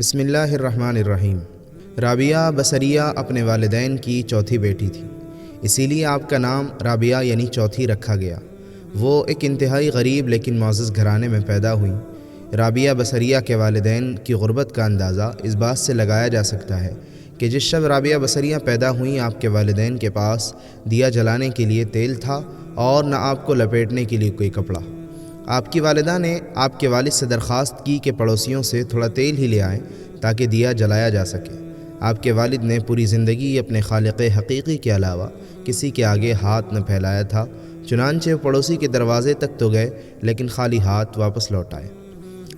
بسم اللہ الرحمن الرحیم۔ رابعہ بصریہ اپنے والدین کی چوتھی بیٹی تھی، اسی لیے آپ کا نام رابعہ یعنی چوتھی رکھا گیا۔ وہ ایک انتہائی غریب لیکن معزز گھرانے میں پیدا ہوئیں۔ رابعہ بصریہ کے والدین کی غربت کا اندازہ اس بات سے لگایا جا سکتا ہے کہ جس شب رابعہ بصریہ پیدا ہوئیں آپ کے والدین کے پاس دیا جلانے کے لیے تیل تھا اور نہ آپ کو لپیٹنے کے لیے کوئی کپڑا۔ آپ کی والدہ نے آپ کے والد سے درخواست کی کہ پڑوسیوں سے تھوڑا تیل ہی لے آئیں تاکہ دیا جلایا جا سکے۔ آپ کے والد نے پوری زندگی اپنے خالق حقیقی کے علاوہ کسی کے آگے ہاتھ نہ پھیلایا تھا، چنانچہ پڑوسی کے دروازے تک تو گئے لیکن خالی ہاتھ واپس لوٹ آئے۔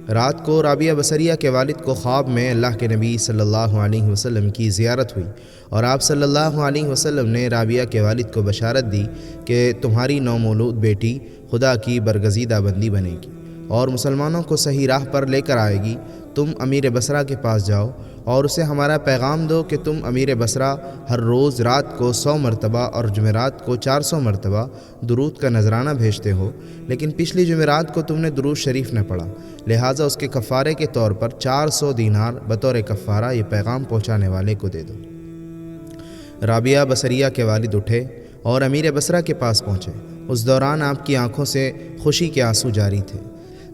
رات کو رابعہ بصریہ کے والد کو خواب میں اللہ کے نبی صلی اللہ علیہ وسلم کی زیارت ہوئی اور آپ صلی اللہ علیہ وسلم نے رابعہ کے والد کو بشارت دی کہ تمہاری نومولود بیٹی خدا کی برگزیدہ بندی بنے گی اور مسلمانوں کو صحیح راہ پر لے کر آئے گی۔ تم امیر بصرہ کے پاس جاؤ اور اسے ہمارا پیغام دو کہ تم امیر بصرہ ہر روز رات کو 100 مرتبہ اور جمعرات کو 400 مرتبہ درود کا نذرانہ بھیجتے ہو، لیکن پچھلی جمعرات کو تم نے درود شریف نہ پڑھا، لہٰذا اس کے کفارے کے طور پر 400 دینار بطور کفارہ یہ پیغام پہنچانے والے کو دے دو۔ رابعہ بصریہ کے والد اٹھے اور امیر بصرہ کے پاس پہنچے۔ اس دوران آپ کی آنکھوں سے خوشی کے آنسو جاری تھے۔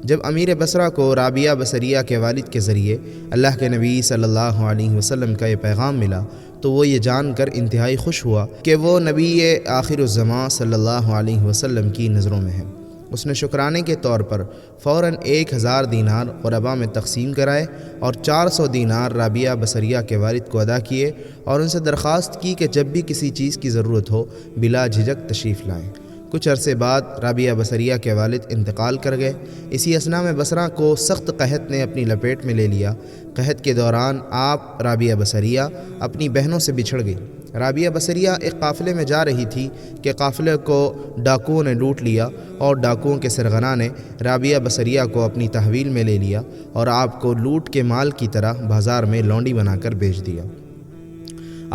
جب امیر بصرہ کو رابعہ بصریہ کے والد کے ذریعے اللہ کے نبی صلی اللہ علیہ وسلم کا یہ پیغام ملا تو وہ یہ جان کر انتہائی خوش ہوا کہ وہ نبی آخر الزماں صلی اللہ علیہ وسلم کی نظروں میں ہے۔ اس نے شکرانے کے طور پر فوراً 1000 دینار غرباء میں تقسیم کرائے اور 400 دینار رابعہ بصریہ کے والد کو ادا کیے اور ان سے درخواست کی کہ جب بھی کسی چیز کی ضرورت ہو بلا جھجک تشریف لائیں۔ کچھ عرصے بعد رابعہ بصریہ کے والد انتقال کر گئے۔ اسی اثنا میں بصرہ کو سخت قحط نے اپنی لپیٹ میں لے لیا۔ قحط کے دوران آپ رابعہ بصریہ اپنی بہنوں سے بچھڑ گئی۔ رابعہ بصریہ ایک قافلے میں جا رہی تھی کہ قافلے کو ڈاکوؤں نے لوٹ لیا اور ڈاکوؤں کے سرغنہ نے رابعہ بصریہ کو اپنی تحویل میں لے لیا اور آپ کو لوٹ کے مال کی طرح بازار میں لونڈی بنا کر بیچ دیا۔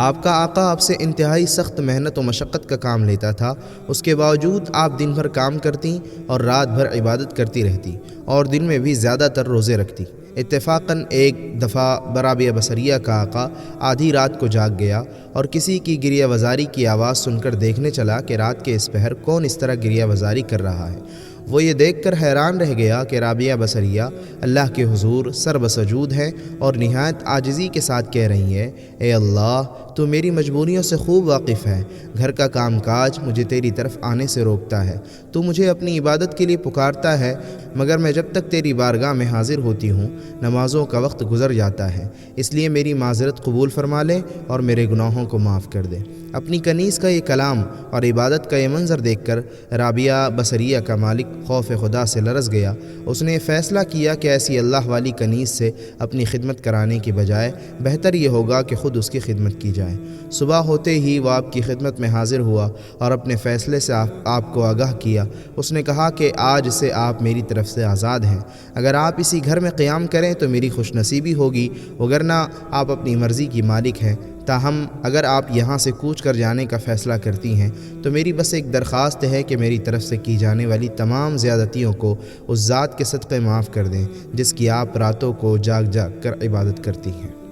آپ کا آقا آپ سے انتہائی سخت محنت و مشقت کا کام لیتا تھا، اس کے باوجود آپ دن بھر کام کرتی اور رات بھر عبادت کرتی رہتی اور دن میں بھی زیادہ تر روزے رکھتی۔ اتفاقاً ایک دفعہ رابعہ بصریہ کا آقا آدھی رات کو جاگ گیا اور کسی کی گریہ وزاری کی آواز سن کر دیکھنے چلا کہ رات کے اس پہر کون اس طرح گریہ وزاری کر رہا ہے۔ وہ یہ دیکھ کر حیران رہ گیا کہ رابعہ بصریہ اللہ کے حضور سر بسجود ہیں اور نہایت عاجزی کے ساتھ کہہ رہی ہے، اے اللہ تو میری مجبوریوں سے خوب واقف ہے، گھر کا کام کاج مجھے تیری طرف آنے سے روکتا ہے، تو مجھے اپنی عبادت کے لیے پکارتا ہے مگر میں جب تک تیری بارگاہ میں حاضر ہوتی ہوں نمازوں کا وقت گزر جاتا ہے، اس لیے میری معذرت قبول فرما لے اور میرے گناہوں کو معاف کر دے۔ اپنی کنیز کا یہ کلام اور عبادت کا یہ منظر دیکھ کر رابعہ بصریہ کا مالک خوف خدا سے لرز گیا۔ اس نے فیصلہ کیا کہ ایسی اللہ والی کنیز سے اپنی خدمت کرانے کی بجائے بہتر یہ ہوگا کہ خود اس کی خدمت کی جائے۔ صبح ہوتے ہی وہ آپ کی خدمت میں حاضر ہوا اور اپنے فیصلے سے آپ کو آگاہ کیا۔ اس نے کہا کہ آج سے آپ میری طرف سے آزاد ہیں، اگر آپ اسی گھر میں قیام کریں تو میری خوش نصیبی ہوگی، وگرنہ آپ اپنی مرضی کی مالک ہیں۔ تاہم اگر آپ یہاں سے کوچ کر جانے کا فیصلہ کرتی ہیں تو میری بس ایک درخواست ہے کہ میری طرف سے کی جانے والی تمام زیادتیوں کو اس ذات کے صدقے معاف کر دیں جس کی آپ راتوں کو جاگ جاگ کر عبادت کرتی ہیں۔